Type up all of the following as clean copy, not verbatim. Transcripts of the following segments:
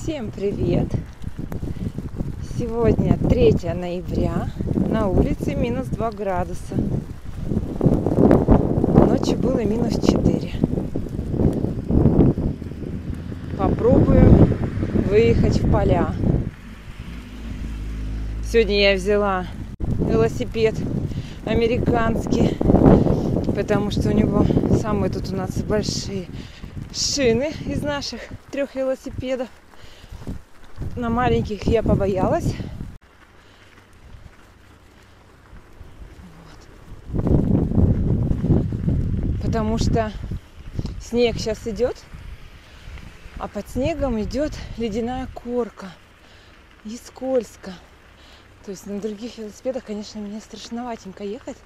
Всем привет! Сегодня 3 ноября, на улице минус 2 градуса. Ночью было минус 4. Попробую выехать в поля. Сегодня я взяла велосипед американский, потому что у него самые тут у нас большие шины из наших 3 велосипедов. На маленьких я побоялась. Потому что снег сейчас идет, а под снегом идет ледяная корка. И скользко. То есть на других велосипедах, конечно, мне страшноватенько ехать.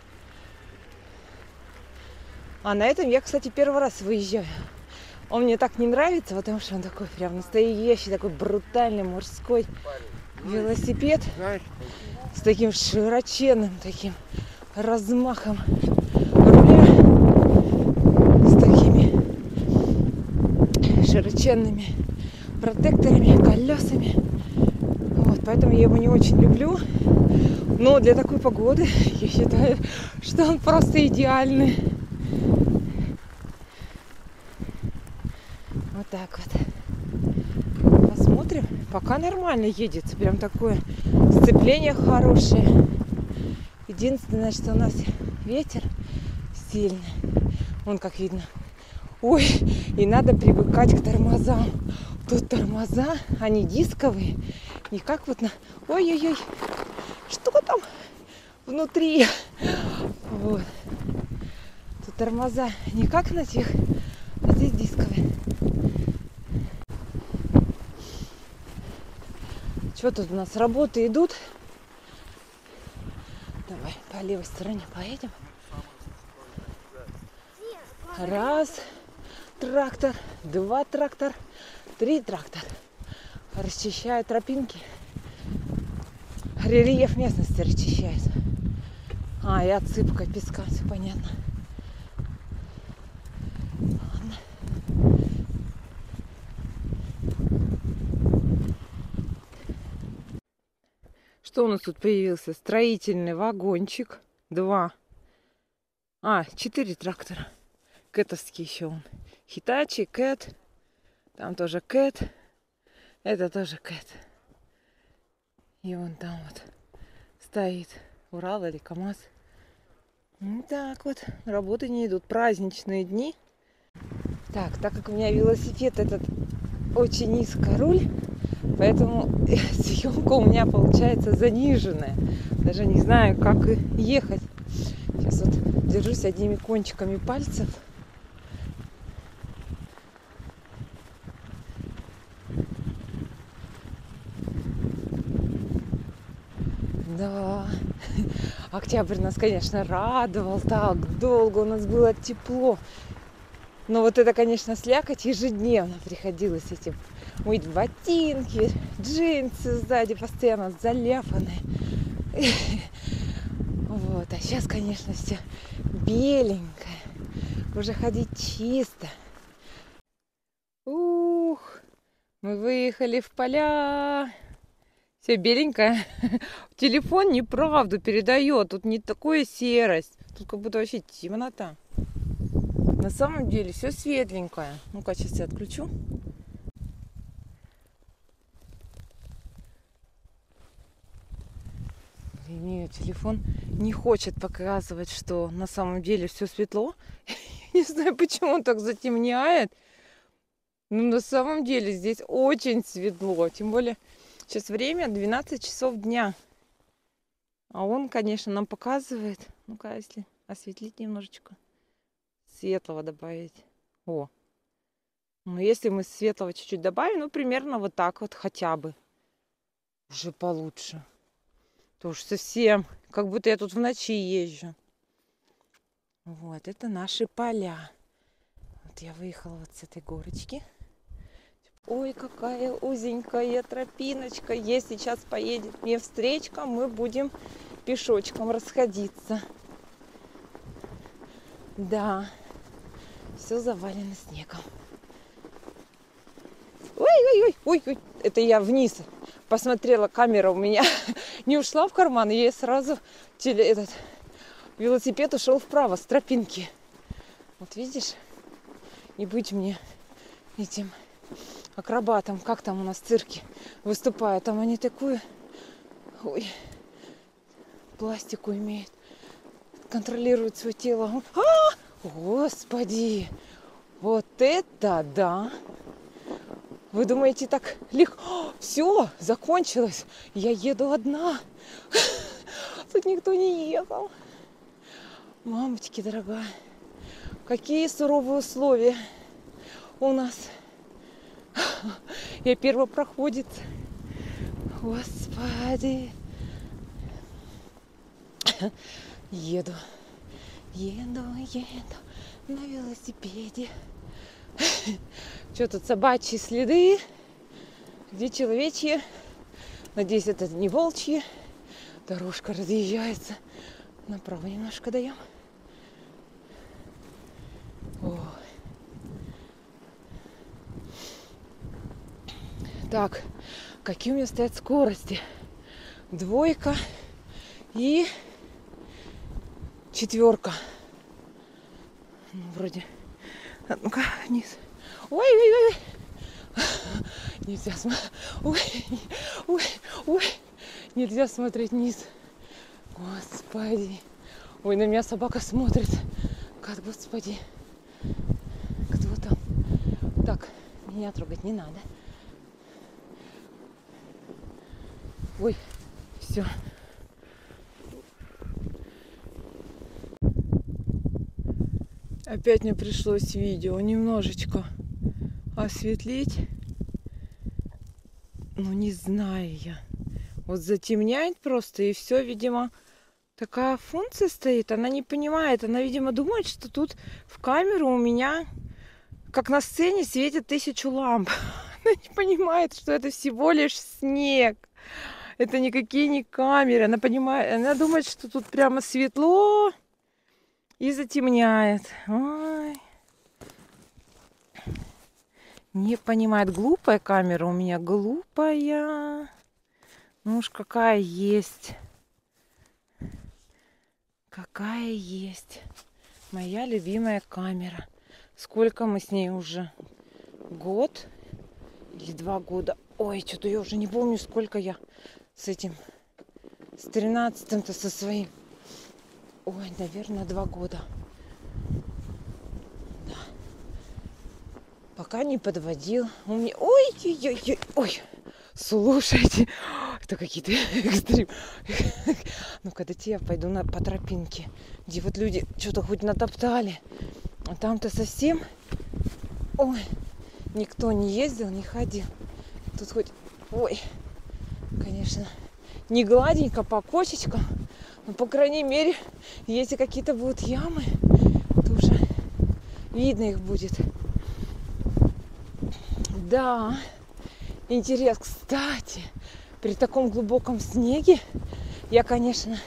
А на этом я, кстати, первый раз выезжаю. Он мне так не нравится, потому что он такой прям настоящий, такой брутальный мужской велосипед с таким широченным таким размахом руля, с такими широченными протекторами, колесами. Вот, поэтому я его не очень люблю. Но для такой погоды я считаю, что он просто идеальный. Вот так вот. Посмотрим. Пока нормально едет. Прям такое сцепление хорошее. Единственное, что у нас ветер сильный. Вон как видно. Ой, и надо привыкать к тормозам. Тут тормоза, они дисковые. Не как вот на... Ой-ой-ой. Что там внутри? Вот. Тут тормоза не как на тех, а здесь дисковые. Что тут у нас? Работы идут. Давай по левой стороне поедем. Раз трактор, 2 трактор, 3 трактор. Расчищают тропинки. Рельеф местности расчищается. И отсыпка песка, все понятно. Ладно. Что у нас тут появился? Строительный вагончик. 4 трактора. Кэтовский еще он. Хитачи, Кэт. Там тоже Кэт. Это тоже Кэт. И вон там вот стоит Урал или КамАЗ. Вот так вот. Работы не идут. Праздничные дни. Так как у меня велосипед этот очень низко руль, поэтому съемка у меня получается заниженная. Даже не знаю, как ехать. Сейчас вот держусь одними кончиками пальцев. Да, октябрь нас, конечно, радовал. Так долго у нас было тепло. Но вот это, конечно, слякоть ежедневно приходилось этим мыть ботинки, джинсы сзади постоянно заляпанные. Вот, а сейчас, конечно, все беленькое. Уже ходить чисто. Ух, мы выехали в поля. Все беленькое. Телефон неправду передает. Тут не такая серость. Тут как будто вообще темнота. На самом деле все светленькое. Ну-ка, сейчас я отключу. Нет, телефон не хочет показывать, что на самом деле все светло. Не знаю, почему он так затемняет. Но на самом деле здесь очень светло. Тем более сейчас время 12 часов дня. А он, конечно, нам показывает. Ну-ка, если осветлить немножечко. Светлого добавить. Но если мы светлого чуть-чуть добавим, примерно вот так вот хотя бы. Уже получше. То уж совсем, как будто я тут в ночи езжу. Вот, это наши поля. Вот я выехала вот с этой горочки. Ой, какая узенькая тропиночка. Если сейчас поедет мне встречка, мы будем пешочком расходиться. Да, все завалено снегом. Ой, Ой-ой-ой. Это я вниз посмотрела, камера у меня не ушла в карман. И я сразу этот велосипед ушел вправо с тропинки. Вот видишь? Не быть мне этим акробатом. Как там у нас в цирке выступают. Там они такую... Ой, пластику имеют. Контролируют свое тело. Господи! Вот это да! Вы думаете, так легко? Все, закончилось. Я еду одна. Тут никто не ехал. Мамочки дорогая, какие суровые условия у нас. Я первопроходец. Господи. Еду на велосипеде. Что тут, собачьи следы? Где человечьи? Надеюсь, это не волчьи. Дорожка разъезжается. Направо немножко даем. О. Так, какие у меня стоят скорости? 2 и 4. Ну, вроде. Ну-ка, вниз. Ой-ой-ой. Нельзя смотреть. Ой. Нельзя смотреть вниз. Господи. Ой, на меня собака смотрит. Как, господи. Кто там? Так, меня трогать не надо. Ой, все. Опять мне пришлось видео немножечко осветлить. Ну, не знаю я. Вот затемняет просто, и все, видимо, такая функция стоит. Она не понимает. Она, видимо, думает, что тут в камеру у меня, как на сцене, светит 1000 ламп. Она не понимает, что это всего лишь снег. Это никакие не камеры. Она думает, что тут прямо светло и затемняет. Ой. Не понимает. Глупая камера у меня. Глупая. Ну уж какая есть. Какая есть. Моя любимая камера. Сколько мы с ней уже? Год или 2 года? Ой, что-то я уже не помню, сколько я с этим. С 13-м-то со своим. Ой, наверное, 2 года. Да. Пока не подводил. У меня... Ой. Слушайте. Это какие-то экстрим. Ну-ка, дайте я пойду по тропинке, где вот люди что-то хоть натоптали. А там-то совсем... Ой, никто не ездил, не ходил. Тут хоть... Ой, конечно, не гладенько по кочечкам. Но, по крайней мере, если какие-то будут ямы, то уже видно их будет. Да, интерес, кстати, при таком глубоком снеге, я, конечно,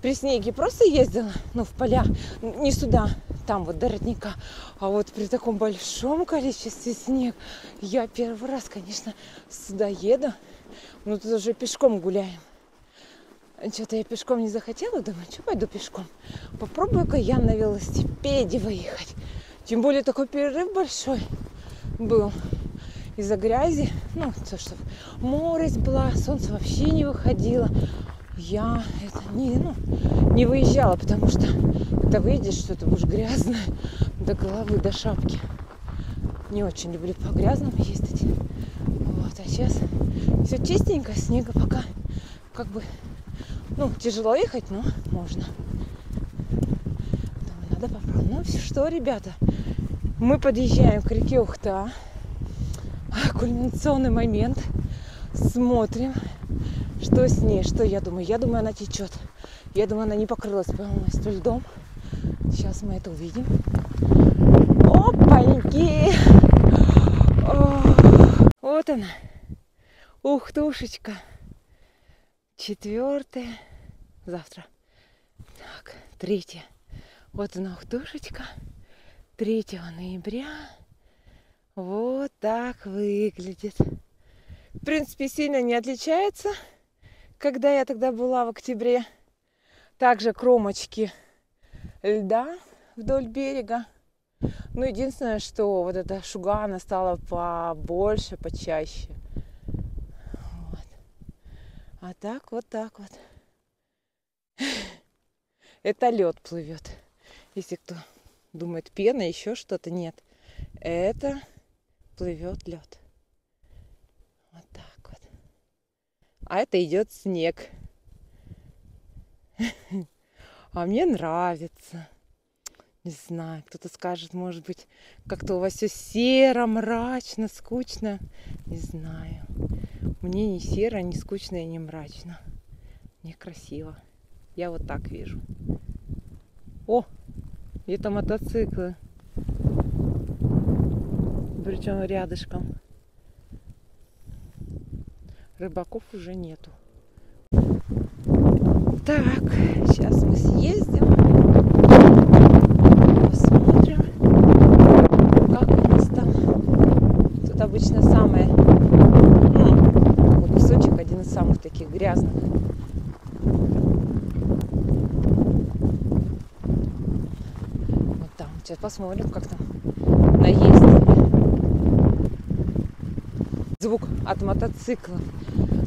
при снеге просто ездила, ну, в поля, не сюда, там вот до родника, а вот при таком большом количестве снега я первый раз, конечно, сюда еду, ну, тут уже пешком гуляем. Что-то я пешком не захотела, думаю, что пойду пешком. Попробую-ка я на велосипеде выехать. Тем более такой перерыв большой был из-за грязи. Ну, то, что морось была, солнце вообще не выходило. Я не выезжала, потому что когда выйдешь, что ты будешь грязная до головы, до шапки. Не очень люблю по грязному ездить. Вот, а сейчас все чистенько, снега пока как бы... Ну, тяжело ехать, но можно. Думаю, надо попробовать. Ну, что, ребята, мы подъезжаем к реке Ухта. Кульминационный момент. Смотрим, что с ней, что я думаю. Я думаю, она течет. Я думаю, она не покрылась полностью льдом. Сейчас мы это увидим. Опаньки! Вот она. Ухтушечка. 4 завтра. Так, 3. Вот она, Ухтушечка. 3 ноября. Вот так выглядит. В принципе, сильно не отличается, когда я тогда была в октябре. Также кромочки льда вдоль берега. Ну, единственное, что вот эта шуга, она стала побольше, почаще. Вот. А так, вот так вот. Это лед плывет. Если кто думает, пена, еще что-то, нет. Это плывет лед. Вот так вот. А это идет снег. А мне нравится. Не знаю, кто-то скажет, может быть, как-то у вас все серо, мрачно, скучно. Не знаю. Мне не серо, не скучно и не мрачно. Мне красиво. Я вот так вижу. О, это мотоциклы. Причем рядышком. Рыбаков уже нету. Так, сейчас мы съездим. Посмотрим, как у нас там. Тут обычно самое, такой кусочек, один из самых таких грязных. Вот там. Сейчас посмотрим, как там наездили. Звук от мотоцикла.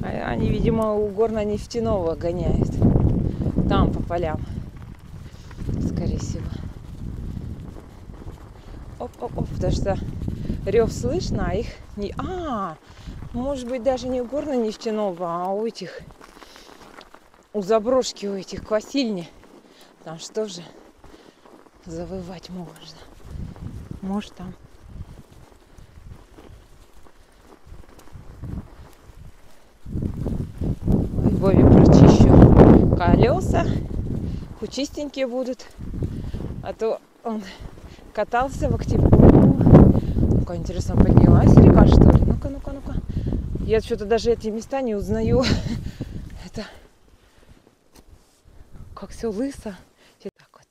Они, видимо, у горно-нефтяного гоняют. Там по полям. Скорее всего. Оп-оп-оп, потому что рев слышно, а их не... может быть, даже не у горно-нефтяного, а у этих... У заброшки, у этих квасильни. Там что же завывать можно. Может, там. Ой, Вове прочищу колеса. Хоть чистенькие будут. А то он катался в октябре. Ну-ка, интересно, поднялась река, что ли? Ну-ка, ну-ка, ну-ка. Я что-то даже эти места не узнаю. Это как все лысо. Вот так вот.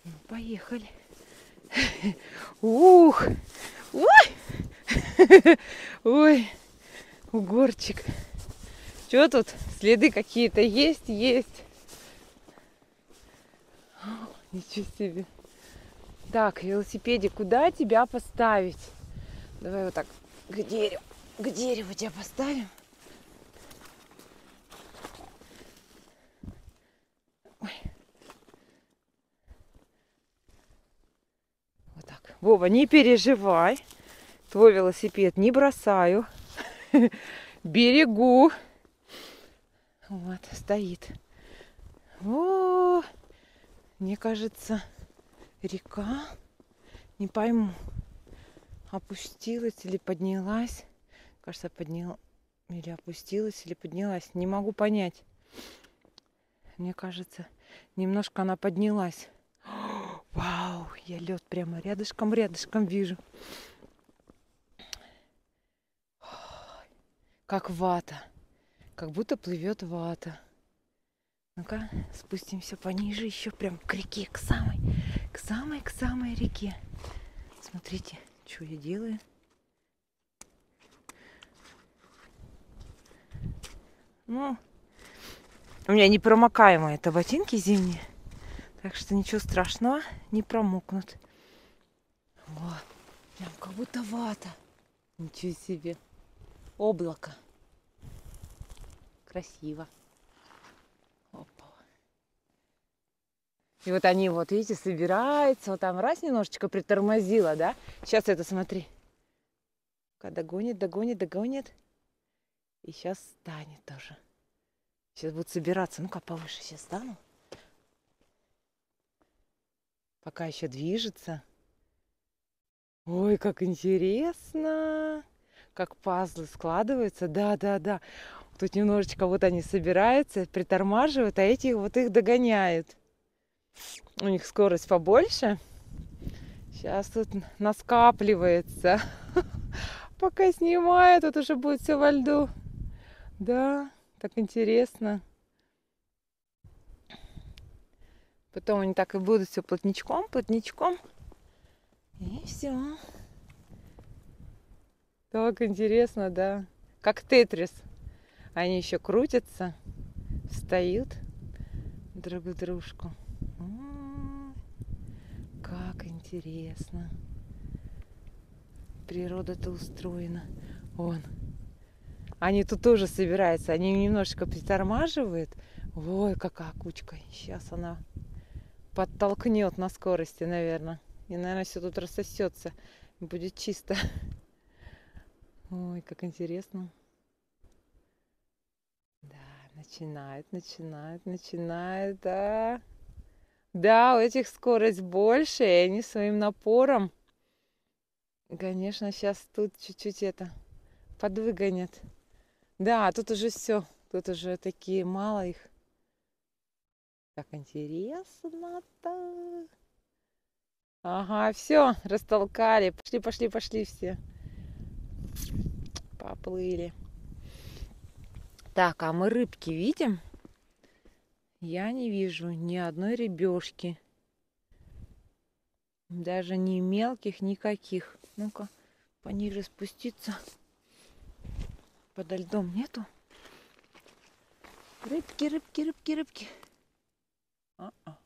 Ну, поехали. Ух! Ой! Ой! Угорчик. Что тут? Следы какие-то есть? Есть. Ничего себе. Так, велосипедик, куда тебя поставить? Давай вот так к дереву тебя поставим. Ой. Вот так. Вова, не переживай. Твой велосипед не бросаю. Берегу. Вот, стоит. О, мне кажется, река. Не пойму, опустилась или поднялась. Кажется, подняла или опустилась, или поднялась. Не могу понять. Мне кажется, немножко она поднялась. Вау, я лед прямо рядышком вижу. Как вата. Как будто плывет вата. Ну-ка, спустимся пониже, еще прям к реке, к самой реке. Смотрите, что я делаю. Ну, у меня непромокаемые это ботинки зимние, так что ничего страшного, не промокнут. Вот, прям как будто вата. Ничего себе. Облако. Красиво. Опа. И вот они, вот видите, собираются. Вот там раз немножечко притормозила, да? Сейчас это смотри. Догонит. И сейчас станет тоже. Сейчас будут собираться. Ну-ка, повыше сейчас стану. Пока еще движется. Ой, как интересно. Как пазлы складываются. Да. Тут немножечко вот они собираются, притормаживают, а эти вот их догоняют. У них скорость побольше. Сейчас тут наскапливается. Пока снимаю, тут уже будет все во льду. Да, так интересно. Потом они так и будут все плотничком. И все. Так интересно, да. Как Тетрис. Они еще крутятся, встают друг в дружку. Как интересно. Природа-то устроена. Вон. Они тут тоже собираются. Они немножечко притормаживают. Ой, какая кучка. Сейчас она подтолкнет на скорости, наверное. И, наверное, все тут рассосется. Будет чисто. Ой, как интересно. Да, начинает, да. Да, у этих скорость больше, и они своим напором, конечно, сейчас тут чуть-чуть это подвыгонят. Да, тут уже все, тут уже такие мало их. Так интересно-то. Ага, все, растолкали. Пошли все. Поплыли. Так, а мы рыбки видим? Я не вижу ни одной рыбешки. Даже ни мелких, никаких. Ну-ка, пониже спуститься. Подо льдом нету? Рыбки. А-а.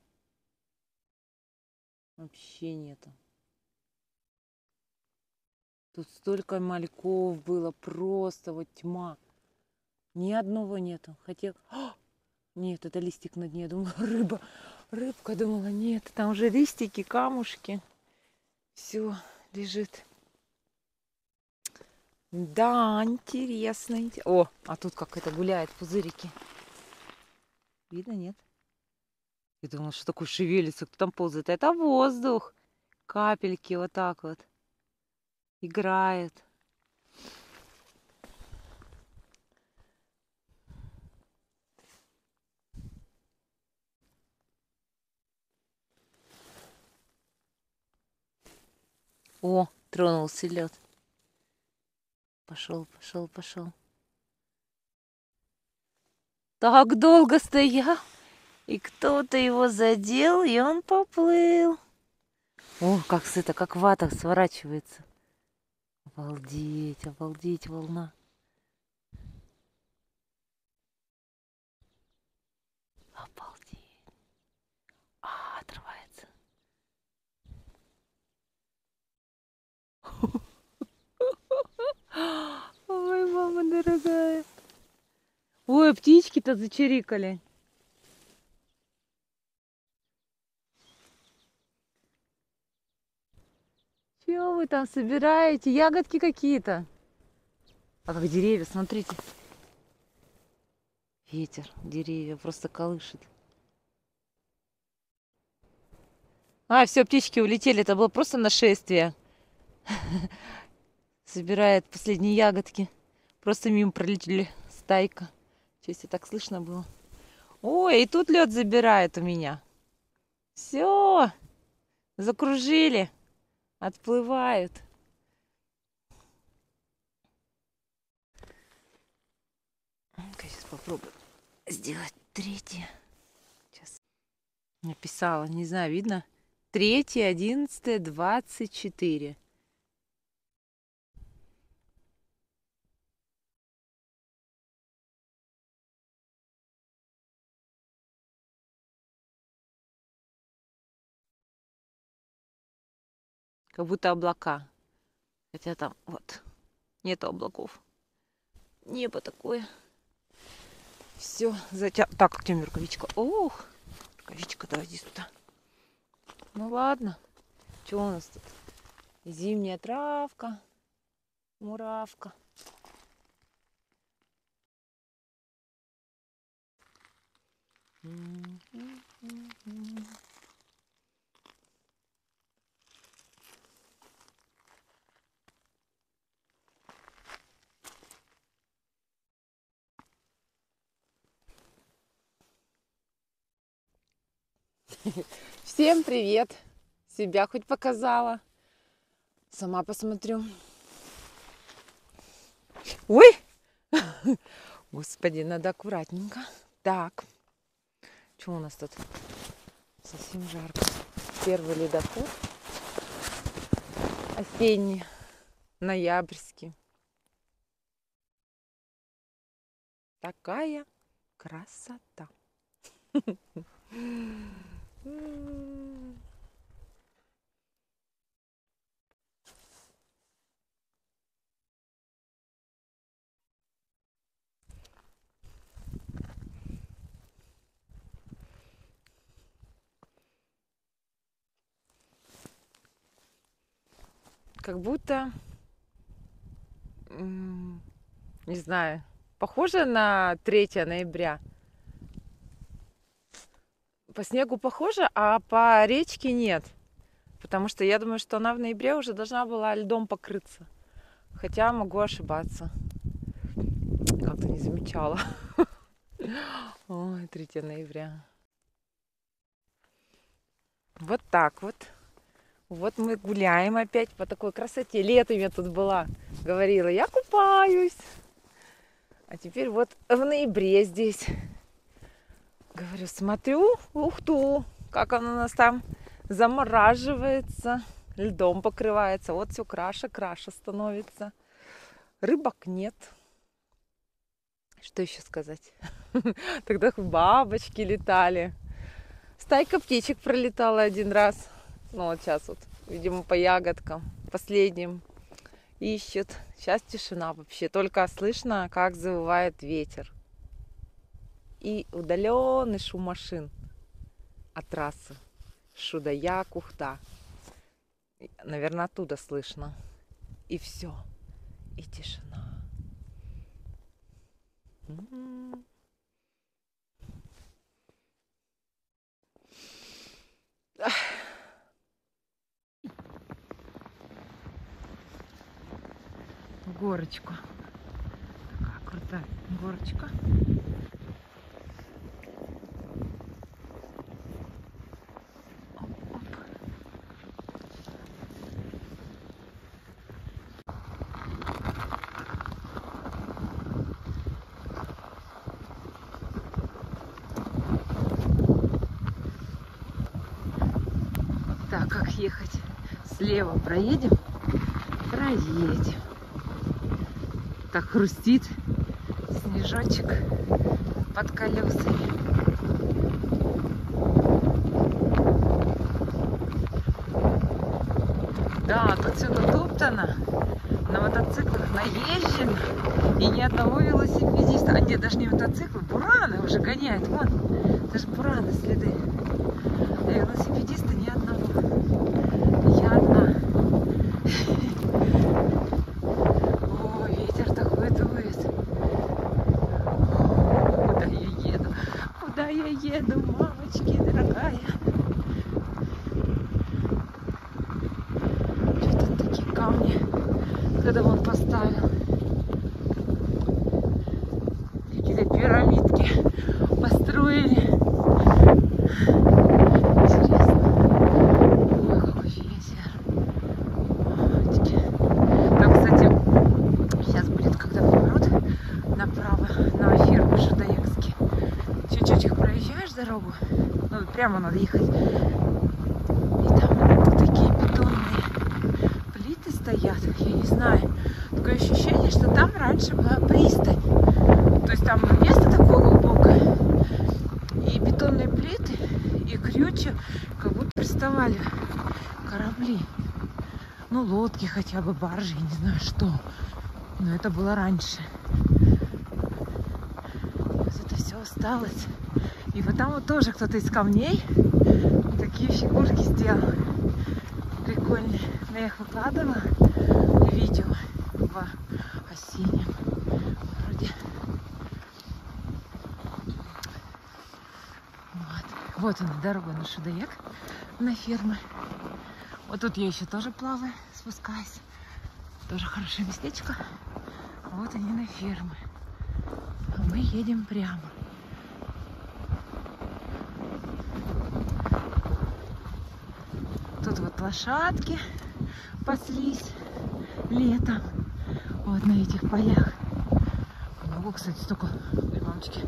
Вообще нету. Тут столько мальков было, просто вот тьма. Ни одного нету. Хотел... Нет, это листик на дне. Я думала, рыба. Рыбка, думала, нет. Там уже листики, камушки. Все лежит. Да, интересно. О, а тут как это гуляет, пузырики. Видно, нет? Я думала, что такое шевелится, кто там ползает. Это воздух. Капельки вот так вот. Играет. О, тронулся лед. Пошел. Так долго стоял, и кто-то его задел, и он поплыл. О, как сыто, как вата сворачивается. Обалдеть, волна. Обалдеть. Отрывается. Ой, мама дорогая. Ой, птички-то зачирикали. Чего вы там собираете? Ягодки какие-то. А как деревья, смотрите. Ветер, деревья просто колышет. А, все, птички улетели. Это было просто нашествие. Собирает последние ягодки. Просто мимо пролетели стайка. Честно, так слышно было. Ой, и тут лед забирает у меня. Все, закружили, отплывают. Сейчас попробую сделать третье. Сейчас написала, не знаю, видно? 3.11.24. Как будто облака. Хотя там вот нету облаков. Небо такое. Все затя... Так, где у меня рукавичка? Ох, рукавичка, давай иди сюда. Ну ладно. Что у нас тут? Зимняя травка, муравка. Всем привет! Себя хоть показала. Сама посмотрю. Ой! Господи, надо аккуратненько. Так. Что у нас тут? Совсем жарко. Первый ледоход. осенний, ноябрьский. Такая красота. Как будто, не знаю, похоже на 3 ноября. По снегу похоже, а по речке нет. Потому что я думаю, что она в ноябре уже должна была льдом покрыться. Хотя могу ошибаться. Как-то не замечала. Ой, 3 ноября. Вот так вот. Вот мы гуляем опять по такой красоте. Летом я тут была, говорила, я купаюсь. А теперь вот в ноябре здесь. Говорю, смотрю, ух ты, как оно у нас там замораживается, льдом покрывается. Вот все краше становится. Рыбок нет. Что еще сказать? Тогда бабочки летали. Стайка птичек пролетала один раз. Ну, вот сейчас вот, видимо, по ягодкам последним ищет. Сейчас тишина вообще. Только слышно, как завывает ветер. И удаленный шум машин от трассы. Шудая, кухта. Наверное, оттуда слышно. И все. И тишина. Горочку. Такая крутая горочка. Оп-оп. Так, как ехать? Слева проедем? Проедем. Так хрустит снежочек под колесами. Да, тут все натоптано, на мотоциклах наезжено, и ни одного велосипедиста. А нет, даже не мотоциклы, бураны уже гоняют. Вон, даже бураны следы. А велосипедиста ни одного. Я одна. Еду, мамочки, дорогая. Что тут такие камни, когда он поставил? Какие-то пирамидки построили. Интересно. Ой, какой ветер. Мамочки. Там, кстати, сейчас будет, когда поворот направо на ферму Шудаевский. Чуть-чуть их проезжаешь дорогу, ну, прямо надо ехать, и там такие бетонные плиты стоят, я не знаю, такое ощущение, что там раньше была пристань, то есть там место такое глубокое, и бетонные плиты, и крючья, как будто приставали корабли, ну, лодки хотя бы, баржи, я не знаю что, но это было раньше. Все осталось. И вот там вот тоже кто-то из камней такие фигурки сделал. Прикольные. Но я их выкладывала видео в осеннем городе. Вот она, дорога на Шудаек, на фермы. Вот тут я еще тоже плаваю, спускаюсь. Тоже хорошее местечко. Вот они на фермы. А мы едем прямо. Тут вот лошадки паслись летом. Вот на этих полях. Много, кстати, столько, мамочки,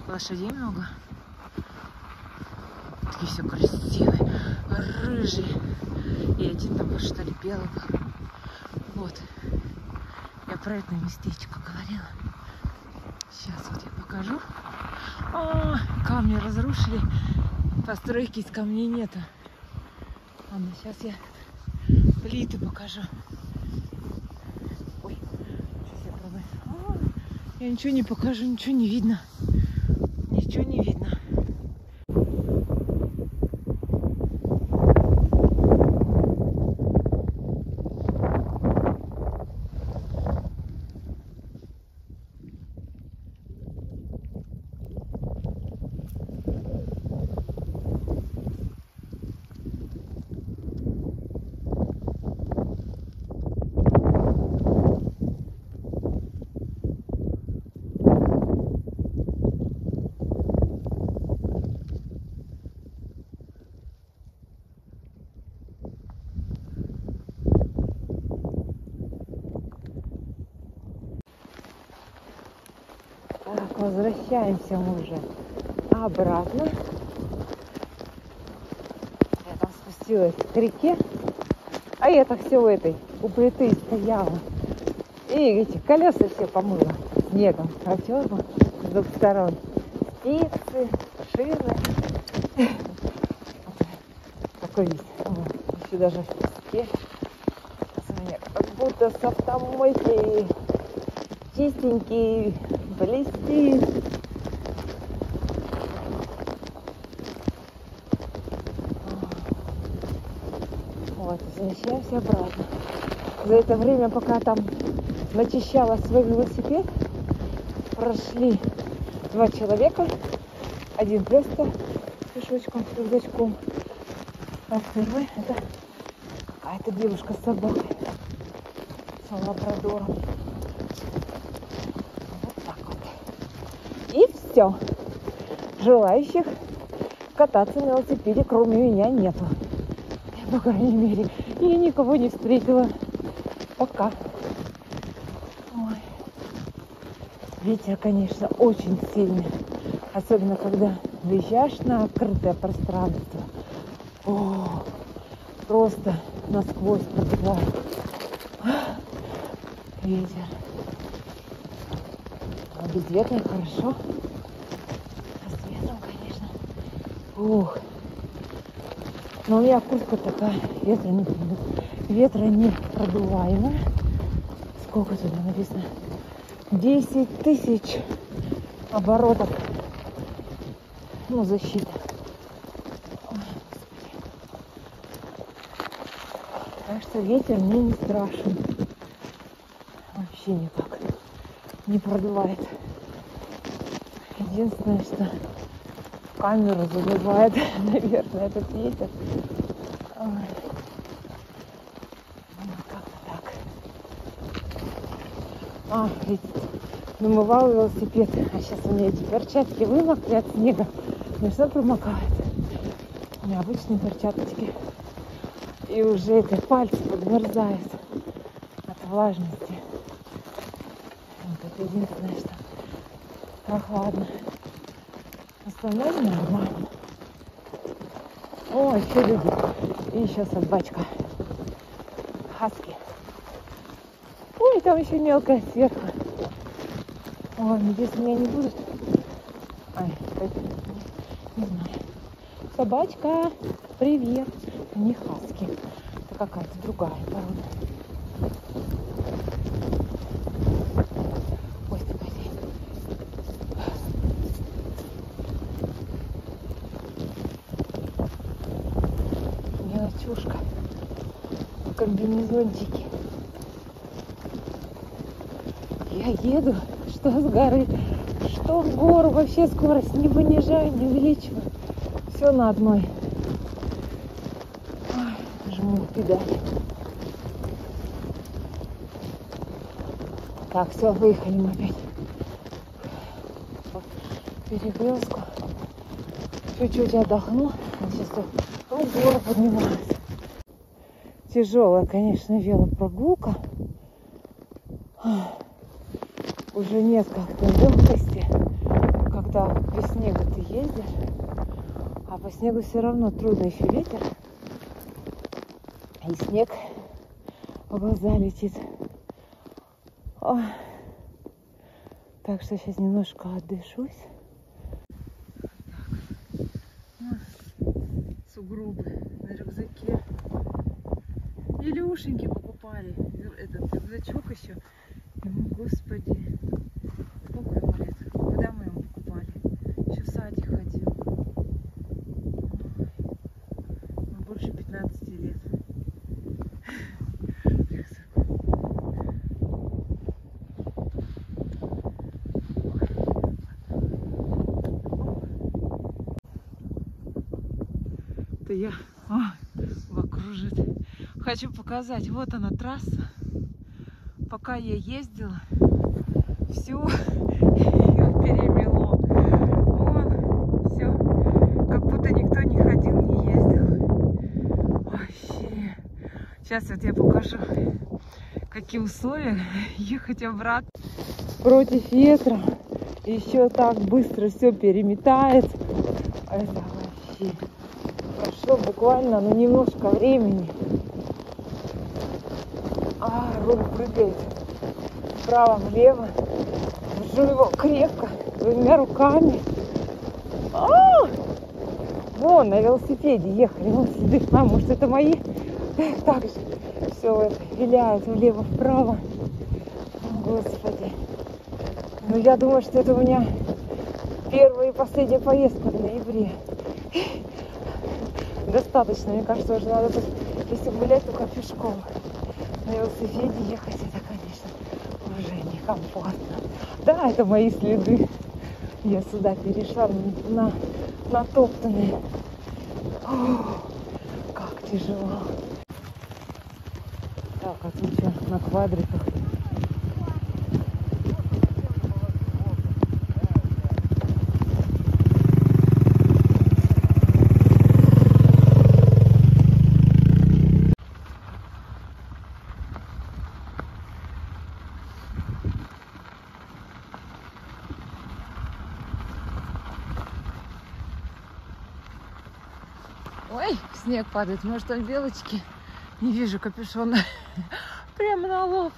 лошадей много. Такие все красивые, рыжие. И один там, что ли, белый был. Вот, я про это местечко говорила. Сейчас вот я покажу. Камни разрушили. Постройки из камней нету. Ладно, сейчас я плиты покажу. Ой, сейчас я пробую. Я ничего не покажу, ничего не видно. Ничего не видно. Так, возвращаемся мы уже обратно. Я там спустилась к реке, а я так все в этой у плиты стояла. И эти колеса все помыла снегом, протерла с двух сторон. Спицы, шины. Такой вид. Еще даже в песке. Как будто с автомойки чистенький, блестит. Вот, возвращаемся обратно. За это время, пока там начищала свой велосипед, прошли 2 человека. Один просто пешочком, с рюкзачком. А второй это какая-то девушка с собакой. С лабрадором. Вот так вот. И все. Желающих кататься на велосипеде, кроме меня, нету. По крайней мере, я никого не встретила. Пока. Ой. Ветер, конечно, очень сильный. Особенно, когда выезжаешь на открытое пространство. О, просто насквозь пробивает. Ветер. А без ветра хорошо. А с ветром, конечно. Ух. Но у меня куртка такая, ветра не продуваемая. Сколько туда написано? 10 тысяч оборотов. Ну, защита. Ой, так что ветер мне не страшен. Вообще никак не продувает. Единственное, что камеру задувает, наверное, этот ветер. Ой. Ну, как-то так. Ведь намывал велосипед. А сейчас у меня эти перчатки вымокли от снега. Мне все промокает. У меня обычные перчаточки. И уже это пальцы подмерзают от влажности. Вот это единственное, что прохладно. Остальное нормально. О, еще люди. И еще собачка. Хаски. Ой, там еще мелкая сверху. Ой, надеюсь, меня не будут. Ай, не знаю. Собачка, привет. Не хаски. Это какая-то другая порода. Ой, погоди. Мелочушка. В комбинезончике. Я еду, что с горы, что в гору. Вообще скорость не понижаю, не увеличиваю. Все на одной. Ой, жму педали. Так, все, выехали мы опять. Перекрестку. Чуть-чуть отдохну. Сейчас в гору поднимаюсь. Тяжелая, конечно, велопрогулка. Уже нет как-то легкости, когда без снега ты ездишь, а по снегу все равно трудно, еще ветер и снег в глаза летит. Ой. Так что сейчас немножко отдышусь. Сугробы на рюкзаке. Илюшеньки покупали. Этот рюкзачок еще. Ему, господи, сколько ему лет? Когда мы ему покупали? Еще в садик ходил. Ну, больше 15 лет. Это я окружит. Хочу показать. Вот она трасса. Пока я ездила, все перемело. Вон, все, как будто никто не ходил, не ездил. Вообще. Сейчас вот я покажу, какие условия ехать обратно. Против ветра. Еще так быстро все переметает. Это вообще. Прошло буквально, ну, немножко времени. Руль прыгает вправо-влево. Держу его крепко, двумя руками. Вон, на велосипеде ехали. Вон следы. Может, это мои? Так же все виляет влево-вправо. Господи. Ну, я думаю, что это у меня первая и последняя поездка в ноябре. Достаточно, мне кажется, уже надо тут, если гулять, только пешком. На велосипеде ехать, это, конечно, уже некомфортно. Да, это мои следы. Я сюда перешла на натоптанные. Как тяжело. Так, а тут что, на квадриках. Ой, снег падает. Может, он белочки? Не вижу капюшона. Прямо на лоб.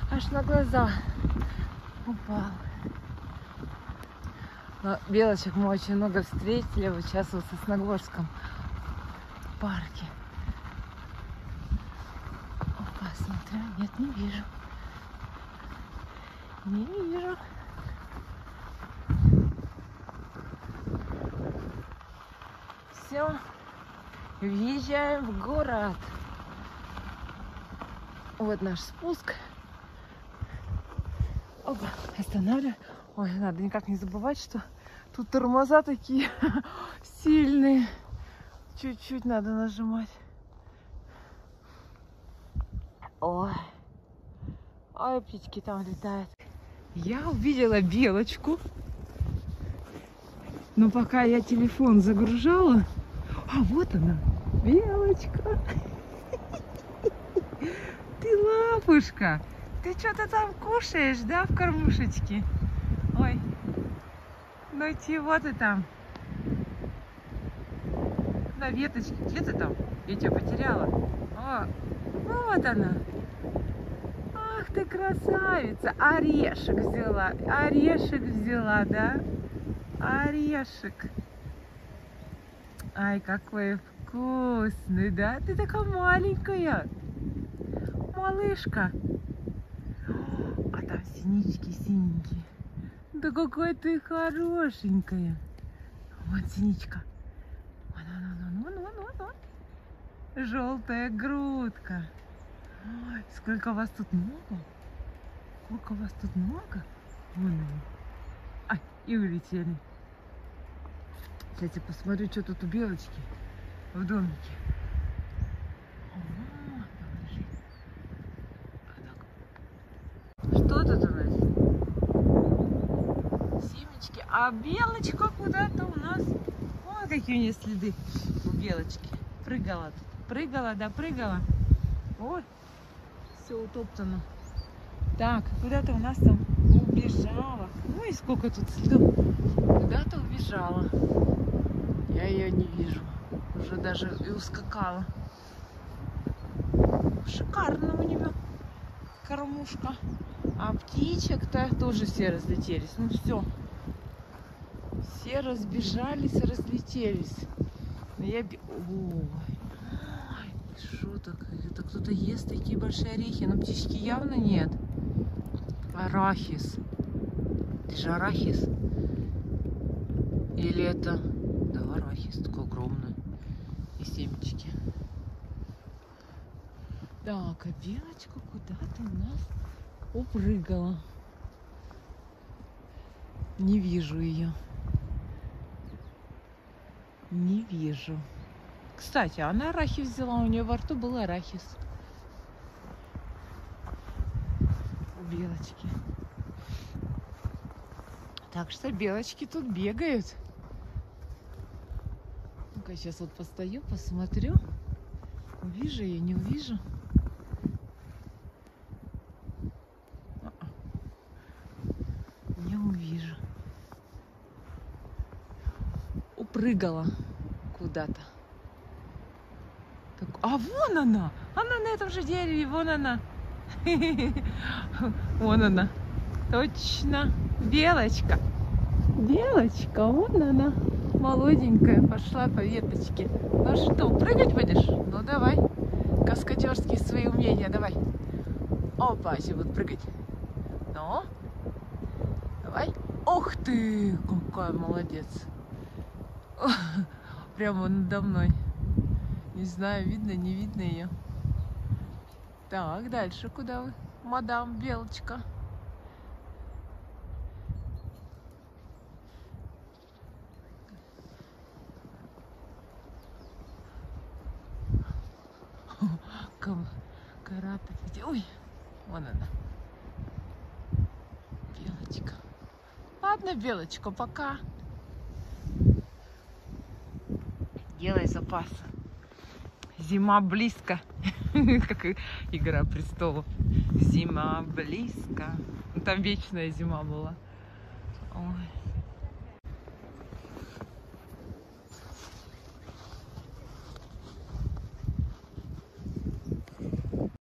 Аж на глаза упал. Но белочек мы очень много встретили. Вот сейчас вот в Сосногорском парке. Опа, смотрю. Нет, не вижу. Не вижу. Все. Въезжаем в город. Вот наш спуск. Опа, останавливаем. Ой, надо никак не забывать, что тут тормоза такие сильные. Чуть-чуть надо нажимать. Ой. Ой, птички там летают. Я увидела белочку. Но пока я телефон загружала... вот она, белочка. Ты лапушка. Ты что-то там кушаешь, да, в кормушечке? Ой, ну чего ты там? На веточке. Где ты там? Я тебя потеряла. Вот она. Ах ты красавица. Орешек взяла. Орешек взяла, да? Орешек. Ай, какой вкусный, да? Ты такая маленькая. Малышка. А там синички синенькие. Да какая ты хорошенькая. Вот синичка. Вон. Желтая грудка. Ой, сколько вас тут много. Сколько вас тут много. Вон они. Ай, и улетели. Сейчас я посмотрю, что тут у белочки в домике. Что тут у нас? Семечки. А белочка куда-то у нас. Вот какие у нее следы у белочки. Прыгала тут. Прыгала, да, прыгала. Ой, все утоптано. Так, куда-то у нас там убежала. Ой, сколько тут следов. Куда-то убежала. Я ее не вижу. Уже даже и ускакала. шикарно у нее кормушка. А птичек-то тоже все разлетелись. Ну все. Все разбежались, разлетелись. Но я... Ой, что так? Это кто-то ест такие большие орехи. Но птички явно нет. Арахис. Это же арахис. Или это... Да, арахис. Такой огромный. И семечки. Так, а белочка куда-то у нас упрыгала. Не вижу ее. Не вижу. Кстати, она арахис взяла. У нее во рту был арахис. У белочки. Так что белочки тут бегают. Ну-ка, сейчас вот постою, посмотрю. Увижу ее, не увижу. Не увижу. Упрыгала куда-то. Так, а вон она! Она на этом же дереве, вон она. Вон она. Точно. Белочка. Белочка, вон она. Молоденькая. Пошла по веточке. Ну что, прыгать будешь? Ну давай. Каскадерские свои умения, давай. Опа, сейчас буду прыгать. Ну. Давай. Ух ты, какая молодец. Прямо надо мной. Не знаю, видно, не видно ее. Так, дальше куда вы? Мадам Белочка. Карата. Ой, вон она. Белочка. Ладно, Белочка, пока. Делай запас. Зима близко. Как Игра престолов. Зима близко. Там вечная зима была. Ой.